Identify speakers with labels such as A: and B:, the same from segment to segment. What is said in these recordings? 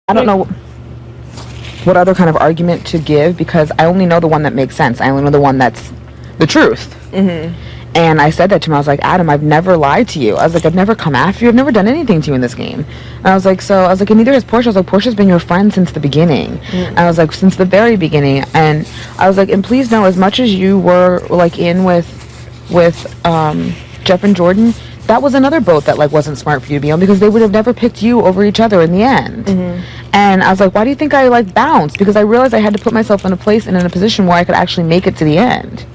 A: I don't know what other kind of argument to give, because I only know the one that makes sense. I only know the one that's the truth. And I said that to him. I was like, Adam, I've never lied to you. I was like, I've never come after you. I've never done anything to you in this game. And I was like, and neither has Portia. I was like, Portia's been your friend since the beginning. And I was like, since the very beginning. And I was like, and please know, as much as you were like in with Jeff and Jordan, that was another boat that like wasn't smart for you to be on, because they would have never picked you over each other in the end. And I was like, why do you think I like bounced? Because I realized I had to put myself in a place and in a position where I could actually make it to the end.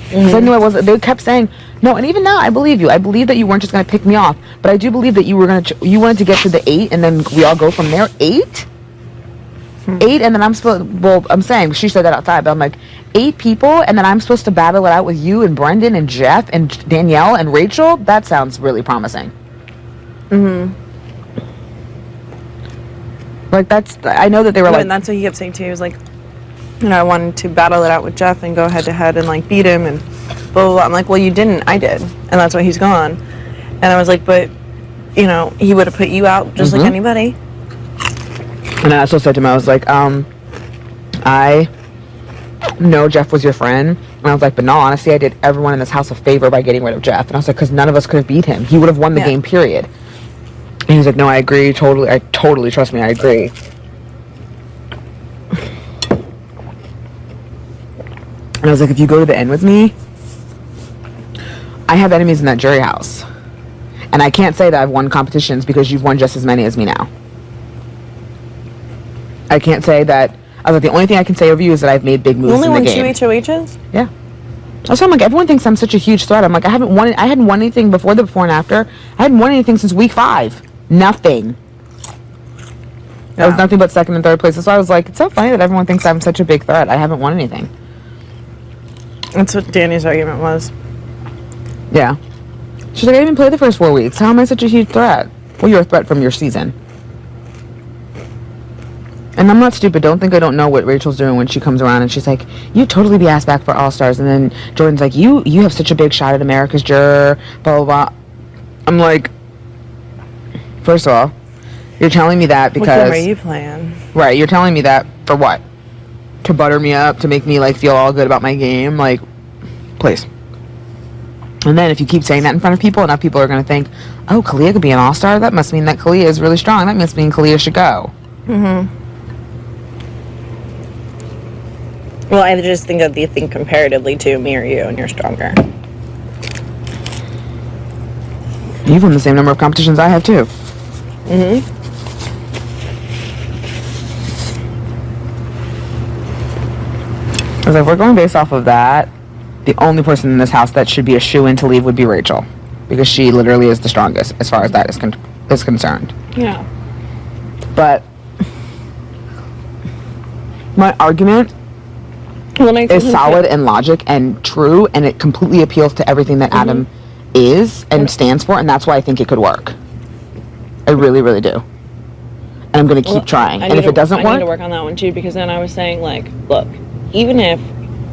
A: Because I knew I wasn't. They kept saying no, and even now I believe you. I believe that you weren't just going to pick me off, but I do believe that you were going to. You wanted to get to the 8, and then we all go from there. 8, and then I'm supposed. Well, I'm saying she said that outside, but I'm like 8 people, and then I'm supposed to battle it out with you and Brendan and Jeff and Danielle and Rachel. That sounds really promising. Like that's. I know that they were like.
B: And that's what he kept saying too. He was like, you know, I wanted to battle it out with Jeff and go head to head and like beat him and blah, blah, blah. I'm like, well, you didn't. I did. And that's why he's gone. And I was like, but, you know, he would have put you out just like anybody.
A: And I also said to him, I was like, I know Jeff was your friend. And I was like, but no, honestly, I did everyone in this house a favor by getting rid of Jeff. And I was like, because none of us could have beat him. He would have won the game, period. And he was like, no, I agree. Totally, trust me, I agree. And I was like, if you go to the end with me, I have enemies in that jury house. And I can't say that I've won competitions because you've won just as many as me now. I can't say that. I was like, the only thing I can say over you is that I've made big moves in the game.
B: You only won 2 HOHs?
A: Yeah. Also, I'm like, everyone thinks I'm such a huge threat. I'm like, I hadn't won anything before and after. I hadn't won anything since week 5. Nothing. I was nothing but second and third place. So I was like, it's so funny that everyone thinks I'm such a big threat. I haven't won anything.
B: That's what Danny's argument was.
A: Yeah. She's like, I didn't play the first 4 weeks. How am I such a huge threat? Well, you're a threat from your season. And I'm not stupid. Don't think I don't know what Rachel's doing when she comes around and she's like, you totally be asked back for All-Stars. And then Jordan's like, you have such a big shot at America's Juror, blah, blah, blah. I'm like, first of all, you're telling me that because...
B: What game are you playing?
A: Right, you're telling me that for what? To butter me up, to make me like feel all good about my game, like, please. And then if you keep saying that in front of people, enough people are going to think, oh, Kalia could be an all-star? That must mean that Kalia is really strong. That must mean Kalia should go.
B: Well, I just think that you think comparatively to me or you, and you're stronger.
A: You've won the same number of competitions I have, too. I was like, if we're going based off of that, the only person in this house that should be a shoo-in to leave would be Rachel. Because she literally is the strongest as far as that is concerned.
B: Yeah.
A: But my argument is solid and logic and true, and it completely appeals to everything that Adam is and stands for, and that's why I think it could work. I really, really do. And I'm going to keep trying. And if it doesn't work...
B: I need to work on that one, too, because then I was saying, like, look, even if,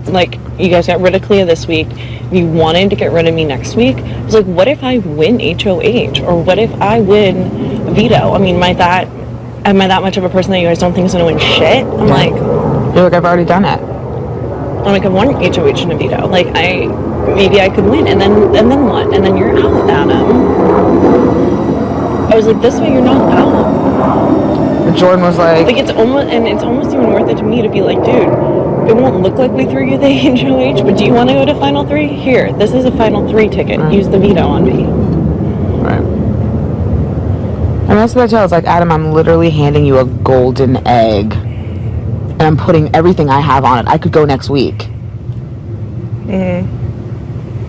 B: like, you guys got rid of Kalia this week, if you wanted to get rid of me next week, I was like, what if I win HOH? Or what if I win veto? I mean, am I that much of a person that you guys don't think is going to win shit? I'm like...
A: You're like, I've already done it.
B: I'm like, I've won HOH and a veto. Like, maybe I could win, and then what? And then you're out, Adam. I was like, this way you're not out.
A: And Jordan was like...
B: Like, it's almost even worth it to me to be like, dude, it won't look like we threw you the HOH, but do you want to go to Final 3? Here, this is a Final 3 ticket. Use the veto on me.
A: Right. And that's what I tell. It's like, Adam, I'm literally handing you a golden egg. And I'm putting everything I have on it. I could go next week.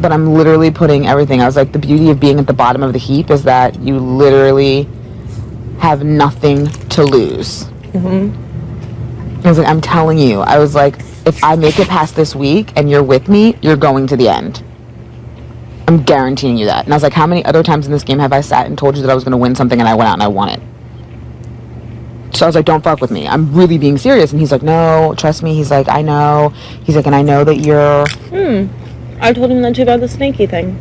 A: But I'm literally putting everything. I was like, the beauty of being at the bottom of the heap is that you literally have nothing to lose. I was like, I'm telling you. I was like, if I make it past this week and you're with me, you're going to the end. I'm guaranteeing you that. And I was like, how many other times in this game have I sat and told you that I was going to win something and I went out and I won it? So I was like, don't fuck with me. I'm really being serious. And he's like, no, trust me. He's like, I know. He's like, and I know that you're...
B: I told him that too about the snaky thing.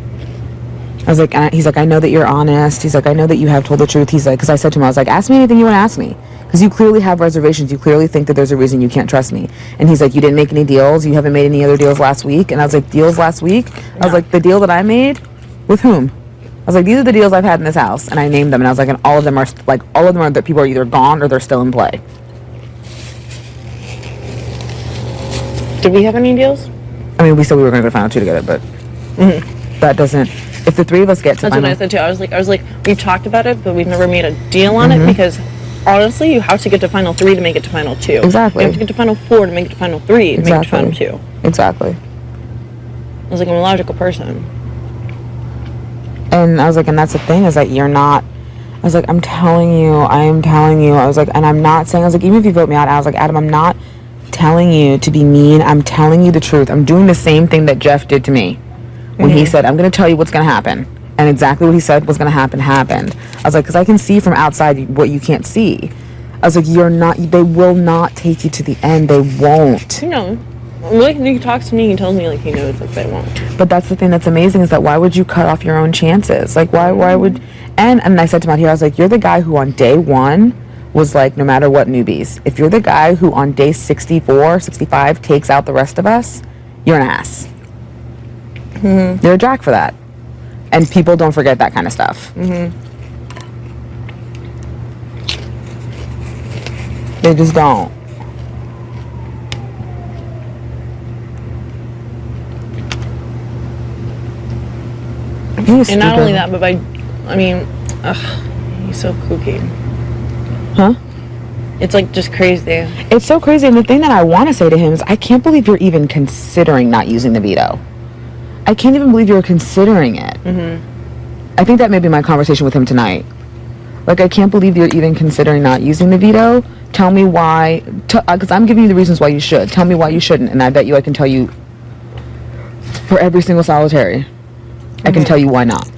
A: was like, he's like, I know that you're honest. He's like, I know that you have told the truth. He's like, because I said to him, I was like, ask me anything you want to ask me. Because you clearly have reservations. You clearly think that there's a reason you can't trust me. And he's like, you didn't make any deals. You haven't made any other deals last week. And I was like, deals last week? I was like, the deal that I made? With whom? I was like, these are the deals I've had in this house. And I named them. And I was like, and all of them are that people are either gone or they're still in play.
B: Did we have any deals?
A: I mean, we said we were going to go to final two together, but that doesn't. If the three of us get to
B: That's
A: final,
B: what I said too. I was like, we've talked about it, but we've never made a deal on it because honestly, you have to get to final 3 to make it to final 2.
A: Exactly.
B: You have to get to final 4 to make it to final 3 to make it to final 2.
A: Exactly.
B: I was like, I'm a logical person.
A: And I was like, and that's the thing is that you're not. I was like, I am telling you. I was like, and I'm not saying. I was like, even if you vote me out, I was like, Adam, I'm not telling you to be mean. I'm telling you the truth. I'm doing the same thing that Jeff did to me when he said, I'm going to tell you what's going to happen. And exactly what he said was going to happen happened. I was like, because I can see from outside what you can't see. I was like, they will not take you to the end. They won't.
B: No. Like, he talks to me, he tells me, like, he knows that they won't.
A: But that's the thing that's amazing is that why would you cut off your own chances? Like, why would... And I said to him out here, I was like, you're the guy who on day 1 was like, no matter what, newbies. If you're the guy who on day 64, 65 takes out the rest of us, you're an ass. You're a jack for that. And people don't forget that kind of stuff. They just don't.
B: And not only that, but he's so kooky.
A: Huh?
B: It's like just crazy.
A: It's so crazy. And the thing that I want to say to him is, I can't believe you're even considering not using the veto. I can't even believe you're considering it. I think that may be my conversation with him tonight. Like, I can't believe you're even considering not using the veto. Tell me why. Because I'm giving you the reasons why you should. Tell me why you shouldn't. And I bet you I can tell you for every single solitary. I can tell you why not.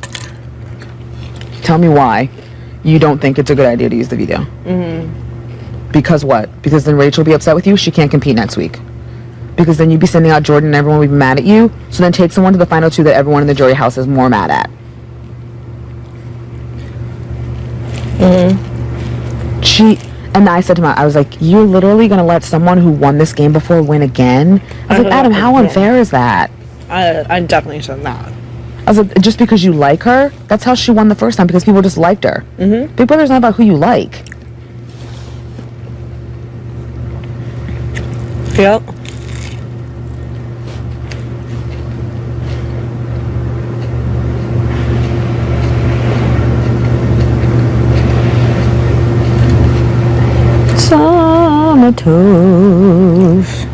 A: Tell me why you don't think it's a good idea to use the veto. Because what? Because then Rachel will be upset with you. She can't compete next week. Because then you'd be sending out Jordan and everyone will be mad at you. So then take someone to the final 2 that everyone in the jury house is more mad at. And I said to him, I was like, you're literally going to let someone who won this game before win again? I was like, Adam, how unfair is that?
B: I definitely said that.
A: I was like, just because you like her? That's how she won the first time, because people just liked her. Big Brother's not about who you like.
B: Yep.
A: Summer toast.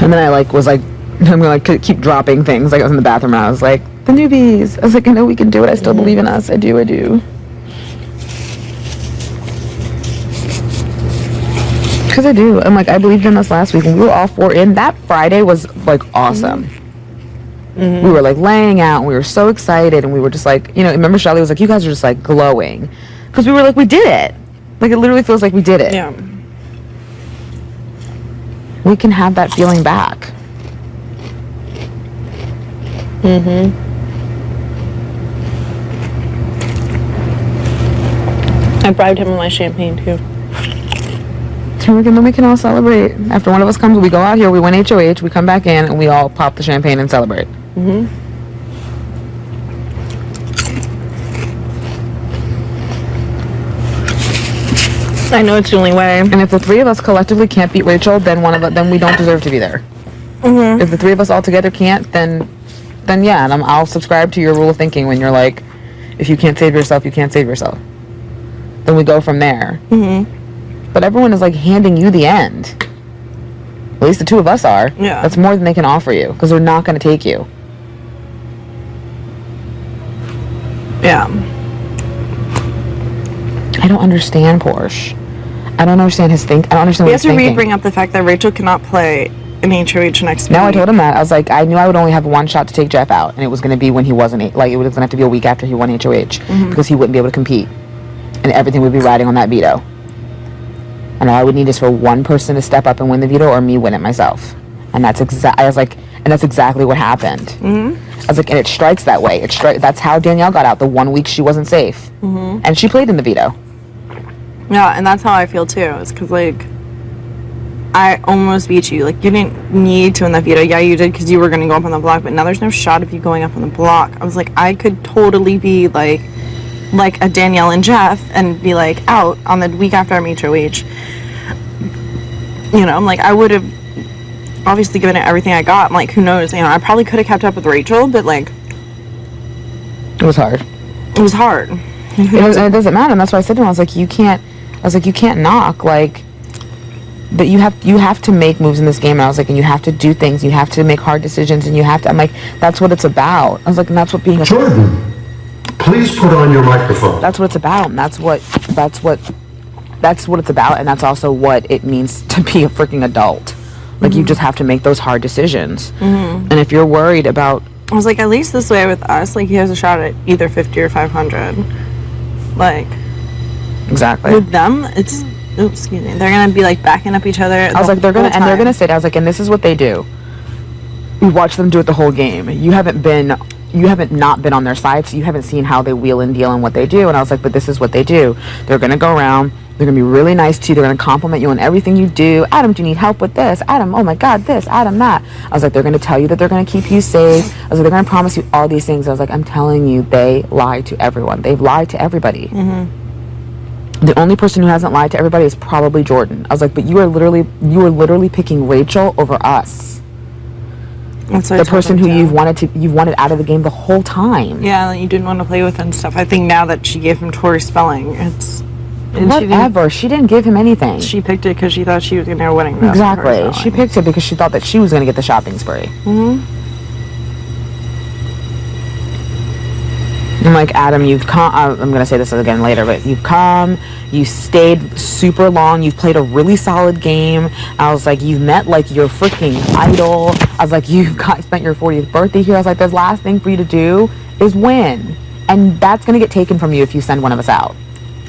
A: And then I was like, I'm gonna keep dropping things. Like, I was in the bathroom and I was like, the newbies. I was like, I know we can do it. I still believe in us. I do. Because I do. I'm like, I believed in us last week and we were all 4 in. That Friday was like awesome. We were like laying out and we were so excited and we were just like, remember Shelly was like, you guys are just like glowing. Because we were like, we did it. Like, it literally feels like we did it.
B: Yeah.
A: We can have that feeling back.
B: I bribed him with my champagne too.
A: And then we can all celebrate. After one of us comes, we go out here, we win HOH, we come back in, and we all pop the champagne and celebrate.
B: I know it's the only way.
A: And if the 3 of us collectively can't beat Rachel, then we don't deserve to be there. If the 3 of us all together can't, then yeah, and I'll subscribe to your rule of thinking when you're like, if you can't save yourself, you can't save yourself. Then we go from there. But everyone is like handing you the end. At least the 2 of us are.
B: Yeah.
A: That's more than they can offer you, because they're not going to take you.
B: Yeah.
A: I don't understand Porsche. I don't understand his think. I don't understand
B: We
A: what
B: have
A: he's
B: to
A: thinking.
B: bring up the fact that Rachel cannot play an HOH next week.
A: No, I told him that. I was like, I knew I would only have one shot to take Jeff out, and it was going to be when he wasn't, like, it was going to have to be a week after he won HOH, because he wouldn't be able to compete. and everything would be riding on that veto. And all I would need is for one person to step up and win the veto, or me win it myself. And that's exactly what happened. I was like, and it strikes that way. That's how Danielle got out the 1 week she wasn't safe, and she played in the veto.
B: Yeah, and that's how I feel too. It's because like I almost beat you. Like you didn't need to win that veto. Yeah, you did because you were gonna go up on the block, but now there's no shot of you going up on the block. I was like, I could totally be like a Danielle and Jeff and be like out on the week after I'm HOH. You know, I'm like, I would have obviously given it everything I got. I'm like, who knows? You know, I probably could have kept up with Rachel, but like,
A: it was hard.
B: It was hard.
A: It doesn't matter, and that's why I said to him, I was like, you can't knock, like, but you have to make moves in this game, and I was like, and you have to do things, you have to make hard decisions, and you have to, I'm like, that's what it's about. I was like, and that's what being a
C: Jordan, please put on your microphone.
A: That's what it's about, and that's what it's about, and that's also what it means to be a freaking adult. Like, you just have to make those hard decisions. And if you're worried about...
B: I was like, at least this way with us, like, he has a shot at either 50 or 500. Like...
A: Exactly.
B: With them, it's... Oops, excuse me. They're gonna be, like, backing up each other.
A: I was like, they're gonna say, I was like, and this is what they do. You watch them do it the whole game. You haven't not been on their side, so you haven't seen how they wheel and deal and what they do. And I was like, but this is what they do. They're gonna go around. They're going to be really nice to you. They're going to compliment you on everything you do. Adam, do you need help with this? Adam, oh my God, this. Adam, that. I was like, they're going to tell you that they're going to keep you safe. I was like, they're going to promise you all these things. I was like, I'm telling you, they lie to everyone. They've lied to everybody. The only person who hasn't lied to everybody is probably Jordan. I was like, but you were literally picking Rachel over us.
B: That's
A: the person who you've wanted out of the game the whole time.
B: Yeah, you didn't want to play with and stuff. I think now that she gave him Tori Spelling, it's...
A: Whatever. She didn't give him anything.
B: She picked it because she thought she was going to win.
A: Exactly. She picked it because she thought that she was going to get the shopping spree. I'm like, Adam, you've come... I'm going to say this again later, but you've come, you stayed super long, you've played a really solid game. I was like, you've met, like, your freaking idol. I was like, spent your 40th birthday here. I was like, the last thing for you to do is win. And that's going to get taken from you if you send one of us out.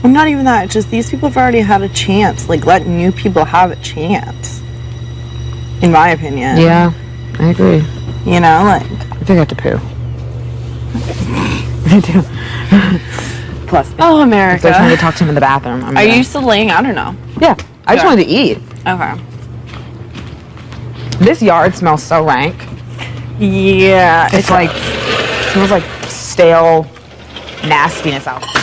B: Well, not even that. It's just these people have already had a chance. Like, let new people have a chance. In my opinion.
A: Yeah, I agree.
B: You know, like...
A: I think I have to poo. I do. Plus,
B: oh, America.
A: They're trying to talk to him in the bathroom.
B: Are you still laying out or no?
A: Yeah. I just wanted to eat.
B: Okay.
A: This yard smells so rank.
B: Yeah.
A: It's like... It smells like stale nastiness out there.